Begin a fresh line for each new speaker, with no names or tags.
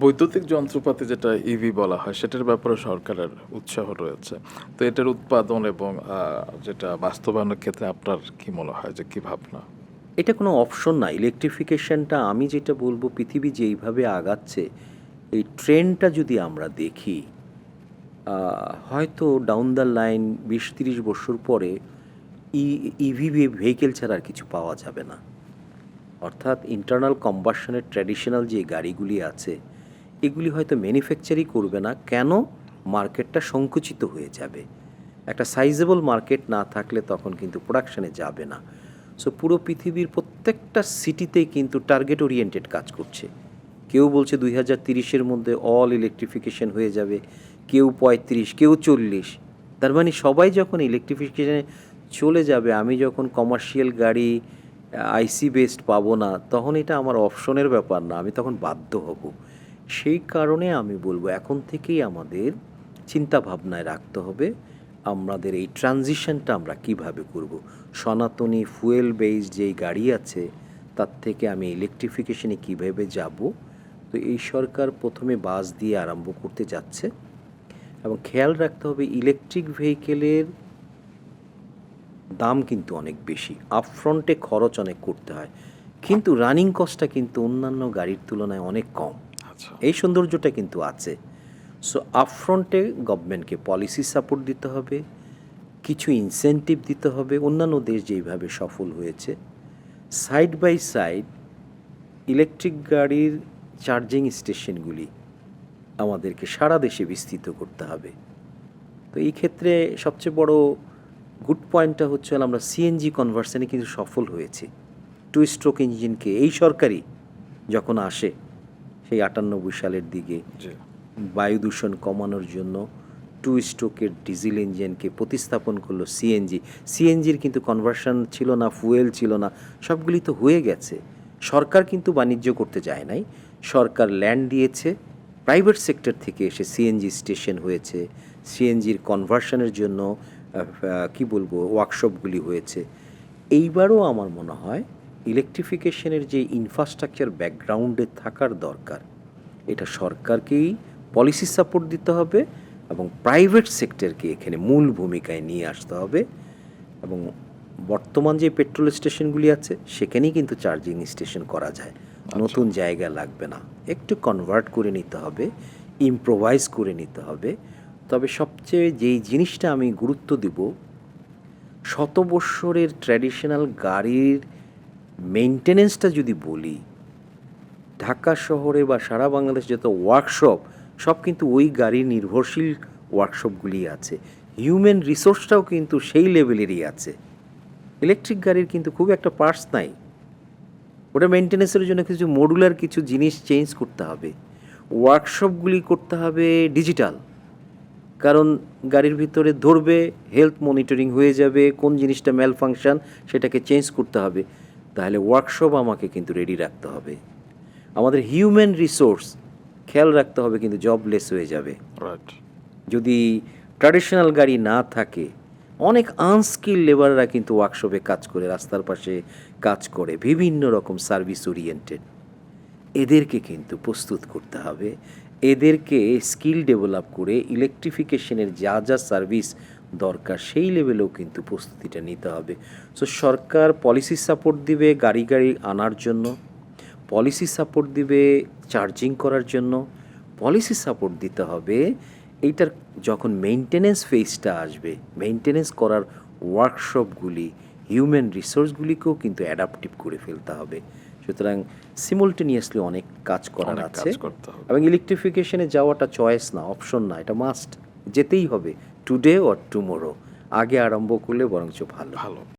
বৈদ্যুতিক যন্ত্রপাতি যেটা ইভি বলা হয় সেটার ব্যাপারে সরকারের উৎসাহ রয়েছে। তো এটার উৎপাদন এবং যেটা বাস্তবায়নের ক্ষেত্রে আপনার কি মনে হয় যে কি ভাবনা?
এটা কোনো অপশন না। ইলেকট্রিফিকেশনটা আমি যেটা বলব, পৃথিবী যেইভাবে আগাচ্ছে, এই ট্রেন্ডটা যদি আমরা দেখি, হয়তো ডাউন দ্য লাইন ২০-৩০ বছর পরে ই ইভি ভেহিকেল ছাড়া আর কিছু পাওয়া যাবে না। অর্থাৎ ইন্টারনাল কম্বাশনের ট্র্যাডিশনাল যে গাড়িগুলি আছে, এগুলি হয়তো ম্যানুফ্যাকচারই করবে না। কেন? মার্কেটটা সংকুচিত হয়ে যাবে। একটা সাইজেবল মার্কেট না থাকলে তখন কিন্তু প্রোডাকশানে যাবে না। সো পুরো পৃথিবীর প্রত্যেকটা সিটিতেই কিন্তু টার্গেট ওরিয়েন্টেড কাজ করছে। কেউ বলছে 2030-এর মধ্যে অল ইলেকট্রিফিকেশন হয়ে যাবে, কেউ 35, কেউ 40। তার মানে সবাই যখন ইলেকট্রিফিকেশনে চলে যাবে, আমি যখন কমার্শিয়াল গাড়ি আইসি বেসড পাবো না, তখন এটা আমার অপশনের ব্যাপার না, আমি তখন বাধ্য হব। সেই কারণে আমি বলবো এখন থেকেই আমাদের চিন্তা ভাবনায় রাখতে হবে আমাদের এই ট্রানজিশনটা আমরা কিভাবে করব। সনাতনী ফুয়েল বেসড যেই গাড়ি আছে, তার থেকে আমি ইলেকট্রিফিকেশনে কীভাবে যাব। তো এই সরকার প্রথমে বাস দিয়ে আরম্ভ করতে যাচ্ছে, এবং খেয়াল রাখতে হবে ইলেকট্রিক ভেহিকেলের দাম কিন্তু অনেক বেশি, আপফ্রন্টে খরচ অনেক করতে হয়, কিন্তু রানিং কস্টটা কিন্তু অন্যান্য গাড়ির তুলনায় অনেক কম।
আচ্ছা।
এই সৌন্দর্যটা কিন্তু আছে। সো আপফ্রন্টে গভর্নমেন্টকে পলিসি সাপোর্ট দিতে হবে, কিছু ইনসেন্টিভ দিতে হবে, অন্যান্য দেশ যেইভাবে সফল হয়েছে। সাইড বাই সাইড ইলেকট্রিক গাড়ির চার্জিং স্টেশনগুলি আমাদেরকে সারা দেশে বিস্তৃত করতে হবে। তো এই ক্ষেত্রে সবচেয়ে বড় গুড পয়েন্টটা হচ্ছে আমরা সিএনজি কনভার্সনে কিন্তু সফল হয়েছি। 2 স্ট্রোক ইঞ্জিনকে এই সরকারই যখন আসে সেই 98 সালের দিকে
জি।
বায়ু দূষণ কমানোর জন্য 2 স্ট্রোকের ডিজেল ইঞ্জিনকে প্রতিস্থাপন করলো সিএনজি। সিএনজির কিন্তু কনভার্সন ছিল না, ফুয়েল ছিল না, সবগুলি তো হয়ে গেছে। সরকার কিন্তু বাণিজ্য করতে যায় নাই, সরকার ল্যান্ড দিয়েছে, প্রাইভেট সেক্টর থেকে এসে সিএনজি স্টেশন হয়েছে, সিএনজির কনভার্সনের জন্য কি বলবো ওয়ার্কশপগুলি হয়েছে। এইবারও আমার মনে হয় ইলেকট্রিফিকেশনের যে ইনফ্রাস্ট্রাকচার ব্যাকগ্রাউন্ডে থাকার দরকার, এটা সরকারকেই পলিসি সাপোর্ট দিতে হবে, এবং প্রাইভেট সেক্টরকে এখানে মূল ভূমিকায় নিয়ে আসতে হবে। এবং বর্তমান যে পেট্রোল স্টেশনগুলি আছে সেখানেই কিন্তু চার্জিং স্টেশন করা যায়, নতুন জায়গা লাগবে না, একটু কনভার্ট করে নিতে হবে, ইম্প্রোভাইজ করে নিতে হবে। তবে সবচেয়ে যেই জিনিসটা আমি গুরুত্ব দেব, শত বৎসরের ট্র্যাডিশনাল গাড়ির মেইনটেনেন্সটা যদি বলি, ঢাকা শহরে বা সারা বাংলাদেশ যত ওয়ার্কশপ, সব কিন্তু ওই গাড়ি নির্ভরশীল ওয়ার্কশপগুলি আছে। হিউম্যান রিসোর্সটাও কিন্তু সেই লেভেলেরই আছে। ইলেকট্রিক গাড়ির কিন্তু খুব একটা পার্টস নাই, ওটা মেনটেন্যান্সের জন্য কিছু মডুলার কিছু জিনিস চেঞ্জ করতে হবে। ওয়ার্কশপগুলি করতে হবে ডিজিটাল, কারণ গাড়ির ভিতরে ধরবে, হেলথ মনিটরিং হয়ে যাবে, কোন জিনিসটা ম্যাল ফাংশন সেটাকে চেঞ্জ করতে হবে। তাহলে ওয়ার্কশপ আমাকে কিন্তু রেডি রাখতে হবে। আমাদের হিউম্যান রিসোর্স খেয়াল রাখতে হবে, কিন্তু জবলেস হয়ে যাবে
রাইট।
যদি ট্র্যাডিশনাল গাড়ি না থাকে। অনেক আনস্কিল লেবাররা কিন্তু ওয়ার্কশপে কাজ করে, রাস্তার পাশে কাজ করে, বিভিন্ন রকম সার্ভিস ওরিয়েন্টেড। এদেরকে কিন্তু প্রস্তুত করতে হবে, এদেরকে স্কিল ডেভেলপ করে ইলেকট্রিফিকেশনের যা যা সার্ভিস দরকার সেই লেভেলেও কিন্তু প্রস্তুতিটা নিতে হবে। সো সরকার পলিসি সাপোর্ট দিবে গাড়ি আনার জন্য, পলিসি সাপোর্ট দিবে চার্জিং করার জন্য, পলিসি সাপোর্ট দিতে হবে এইটার যখন মেইনটেনেন্স ফেজটা আসবে, মেইনটেনেন্স করার ওয়ার্কশপগুলি, হিউম্যান রিসোর্সগুলিকেও কিন্তু অ্যাডাপটিভ করে ফেলতে হবে। সুতরাং সিমultaneously অনেক কাজ করার
অনেক
আছে,
কাজ করতে হবে।
এবং ইলেকট্রিফিকেশনে যাওয়াটা চয়েস না, অপশন না, এটা মাস্ট, যেতেই হবে, টুডে অর টুমোরো। আগে আরম্ভ করলে বরঞ্চ ভালো।
ভালো।